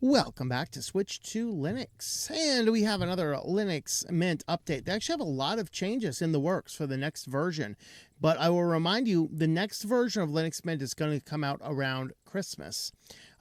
Welcome back to Switch to Linux, and we have another Linux Mint update. They actually have a lot of changes in the works for the next version, but I will remind you, the next version of Linux Mint is going to come out around Christmas.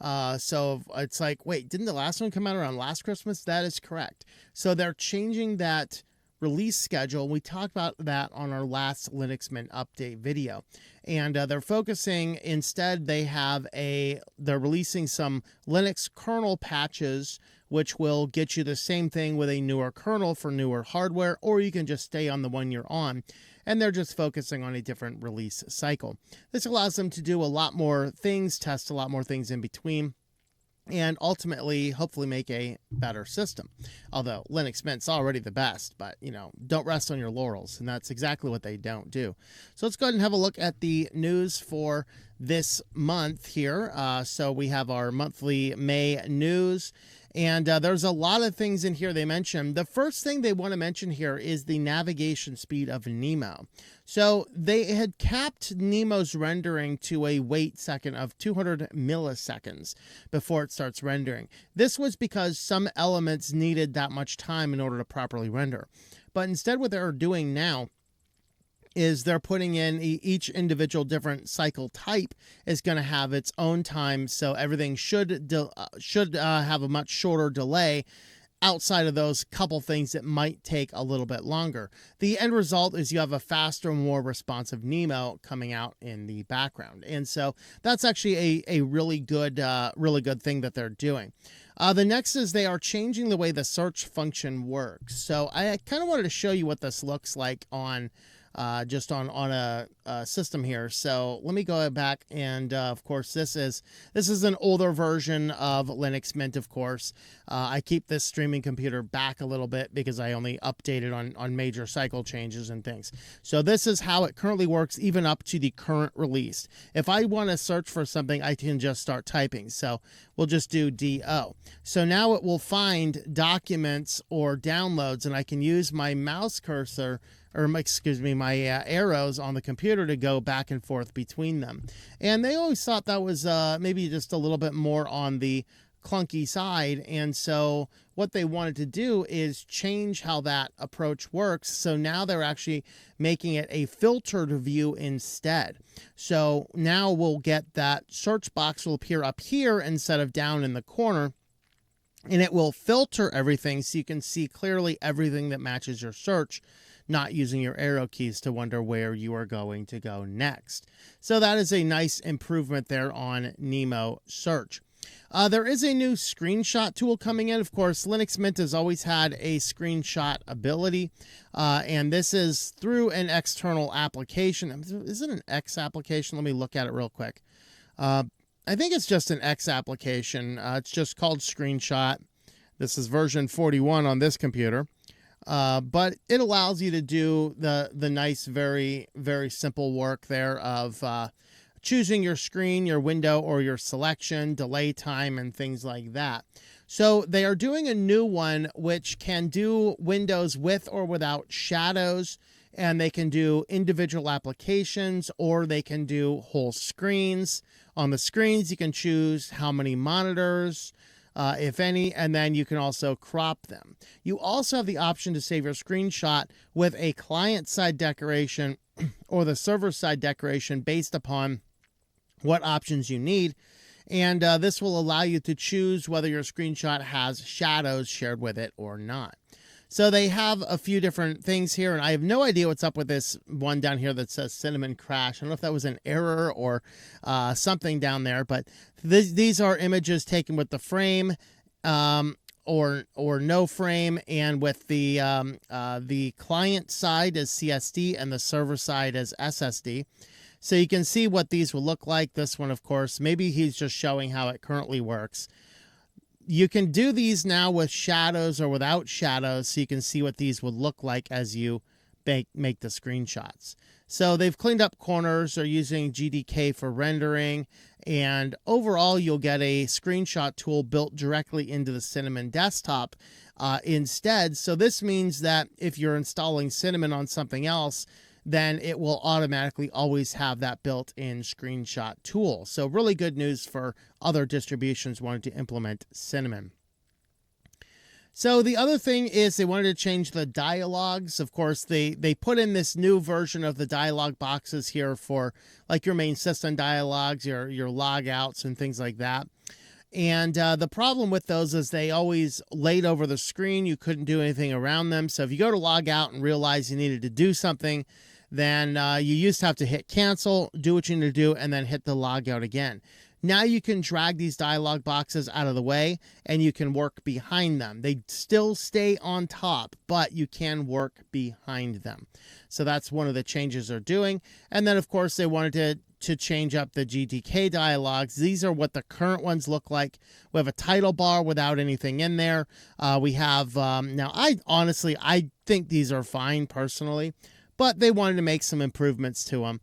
So it's like, wait, didn't the last one come out around last Christmas? That is correct. So they're changing that release schedule. We talked about that on our last Linux Mint update video, and they're focusing instead. They're releasing some Linux kernel patches, which will get you the same thing with a newer kernel for newer hardware, or you can just stay on the one you're on. And they're just focusing on a different release cycle. This allows them to do a lot more things, test a lot more things in between, and ultimately, hopefully make a better system. Although Linux Mint's already the best, but, don't rest on your laurels, and that's exactly what they don't do. So let's go ahead and have a look at the news for this month here. So we have our monthly May news, and there's a lot of things in here they mentioned. The first thing they want to mention here is the navigation speed of Nemo. So they had capped Nemo's rendering to a wait second of 200 milliseconds before it starts rendering. This was because some elements needed that much time in order to properly render. But instead, what they're doing now is they're putting in each individual different cycle type is going to have its own time, so everything should have a much shorter delay outside of those couple things that might take a little bit longer. The end result is you have a faster, more responsive Nemo coming out in the background. And so that's actually a really good thing that they're doing. The next is they are changing the way the search function works. So I kind of wanted to show you what this looks like on just on a system here. So let me go back, and of course this is an older version of Linux Mint. Of course, I keep this streaming computer back a little bit because I only update it on major cycle changes and things. So this is how it currently works, even up to the current release. If I want to search for something, I can just start typing. So we'll just do DO. So now it will find documents or downloads, and I can use my mouse cursor, or my arrows on the computer to go back and forth between them. And they always thought that was maybe just a little bit more on the clunky side. And so what they wanted to do is change how that approach works. So now they're actually making it a filtered view instead. So now we'll get that search box will appear up here instead of down in the corner. And it will filter everything so you can see clearly everything that matches your search, not using your arrow keys to wonder where you are going to go next. So that is a nice improvement there on Nemo search. There is a new screenshot tool coming in. Of course, Linux Mint has always had a screenshot ability, and this is through an external application. Is it an X application? Let me look at it real quick. I think it's just an X application. It's just called Screenshot. This is version 41 on this computer. But it allows you to do the nice, very, very simple work there of choosing your screen, your window, or your selection, delay time, and things like that. So they are doing a new one which can do windows with or without shadows, and they can do individual applications, or they can do whole screens. On the screens, you can choose how many monitors, if any, and then you can also crop them. You also have the option to save your screenshot with a client-side decoration or the server-side decoration based upon what options you need. And this will allow you to choose whether your screenshot has shadows shared with it or not. So they have a few different things here, and I have no idea what's up with this one down here that says Cinnamon Crash. I don't know if that was an error or something down there, but these are images taken with the frame or no frame, and with the client side as CSD and the server side as SSD. So you can see what these will look like. This one, of course, maybe he's just showing how it currently works. You can do these now with shadows or without shadows, so you can see what these would look like as you make the screenshots. So they've cleaned up corners. They're using GDK for rendering, and overall you'll get a screenshot tool built directly into the Cinnamon desktop instead. So this means that if you're installing Cinnamon on something else, then it will automatically always have that built-in screenshot tool. So really good news for other distributions wanting to implement Cinnamon. So the other thing is they wanted to change the dialogues. Of course, they put in this new version of the dialog boxes here for like your main system dialogues, your logouts and things like that. And the problem with those is they always laid over the screen. You couldn't do anything around them. So if you go to log out and realize you needed to do something, then you used to have to hit cancel, do what you need to do, and then hit the log out again. Now you can drag these dialog boxes out of the way and you can work behind them. They still stay on top, but you can work behind them. So that's one of the changes they're doing. And then, of course, they wanted to change up the GTK dialogues. These are what the current ones look like. We have a title bar without anything in there. We have, now I think these are fine personally, but they wanted to make some improvements to them.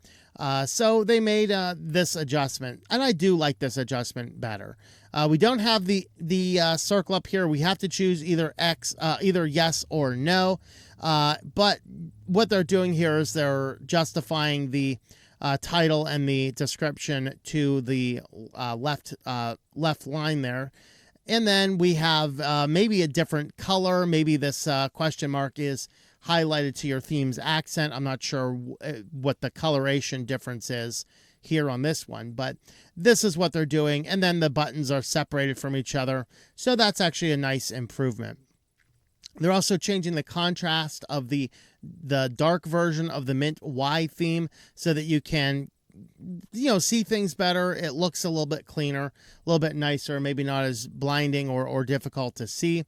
So they made this adjustment, and I do like this adjustment better. We don't have the circle up here. We have to choose either either yes or no. But what they're doing here is they're justifying the title and the description to the left line there. And then we have maybe a different color. Maybe this question mark is highlighted to your theme's accent. I'm not sure what the coloration difference is here on this one, but this is what they're doing. And then the buttons are separated from each other. So that's actually a nice improvement. They're also changing the contrast of the dark version of the Mint Y theme so that you can see things better. It looks a little bit cleaner, a little bit nicer, maybe not as blinding or difficult to see.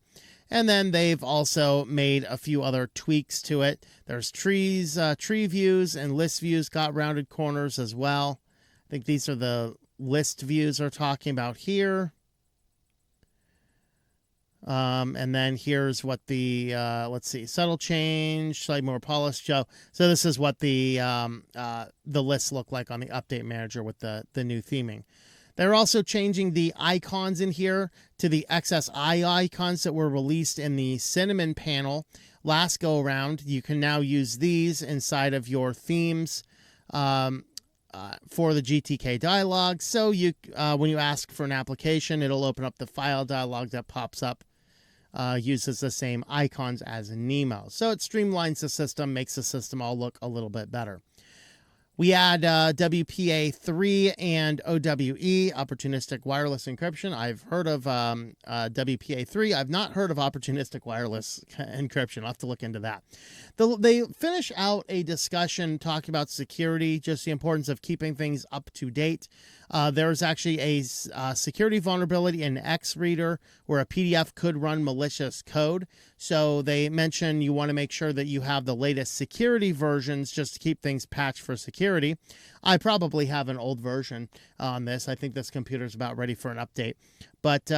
And then they've also made a few other tweaks to it. There's trees, tree views, and list views got rounded corners as well. I think these are the list views we're talking about here. And then here's what the, let's see, subtle change, slightly more polished. So this is what the lists look like on the update manager with the new theming. They're also changing the icons in here to the XSI icons that were released in the Cinnamon panel last go around. You can now use these inside of your themes for the GTK dialog. So you, when you ask for an application, it'll open up the file dialog that pops up. Uses the same icons as Nemo. So it streamlines the system, makes the system all look a little bit better. We add WPA3 and OWE, opportunistic wireless encryption. I've heard of WPA3. I've not heard of opportunistic wireless encryption. I'll have to look into that. They finish out a discussion talking about security, just the importance of keeping things up to date. There's actually a security vulnerability in XReader where a PDF could run malicious code. So they mention you want to make sure that you have the latest security versions just to keep things patched for security. I probably have an old version on this. I think this computer is about ready for an update. But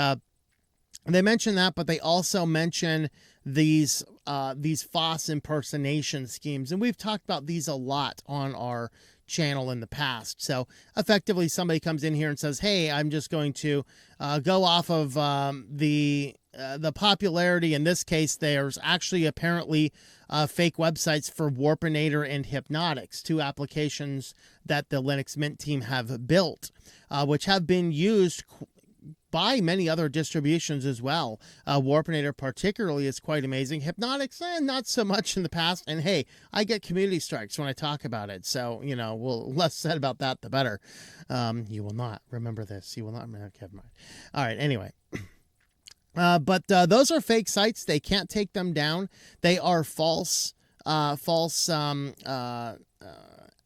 they mention that, but they also mention these FOSS impersonation schemes. And we've talked about these a lot on our channel in the past. So effectively somebody comes in here and says, hey, I'm just going to go off of the popularity. In this case, there's actually apparently fake websites for Warpinator and Hypnotics, two applications that the Linux Mint team have built, which have been used by many other distributions as well. Warpinator particularly is quite amazing. Hypnotics, not so much in the past. And hey, I get community strikes when I talk about it. So, less said about that, the better. You will not remember this. You will not. Okay, never mind. All right. Anyway. But those are fake sites. They can't take them down. They are false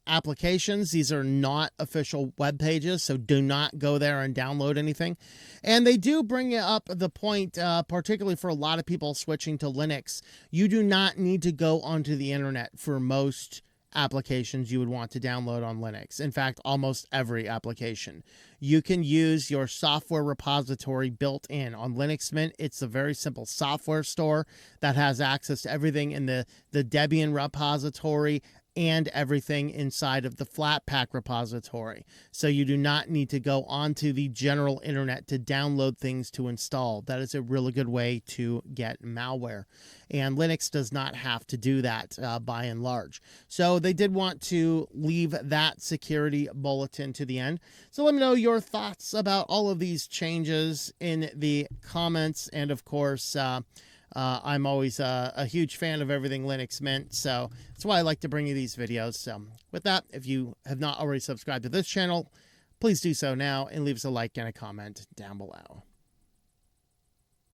applications. These are not official web pages, so do not go there and download anything. And they do bring up the point, particularly for a lot of people switching to Linux, you do not need to go onto the internet for most applications you would want to download on Linux. In fact, almost every application. You can use your software repository built in on Linux Mint. It's a very simple software store that has access to everything in the Debian repository and everything inside of the Flatpak repository. So you do not need to go onto the general internet to download things to install. That is a really good way to get malware. And Linux does not have to do that by and large. So they did want to leave that security bulletin to the end. So let me know your thoughts about all of these changes in the comments. And of course, I'm always a huge fan of everything Linux Mint, so that's why I like to bring you these videos. So with that, if you have not already subscribed to this channel, please do so now and leave us a like and a comment down below.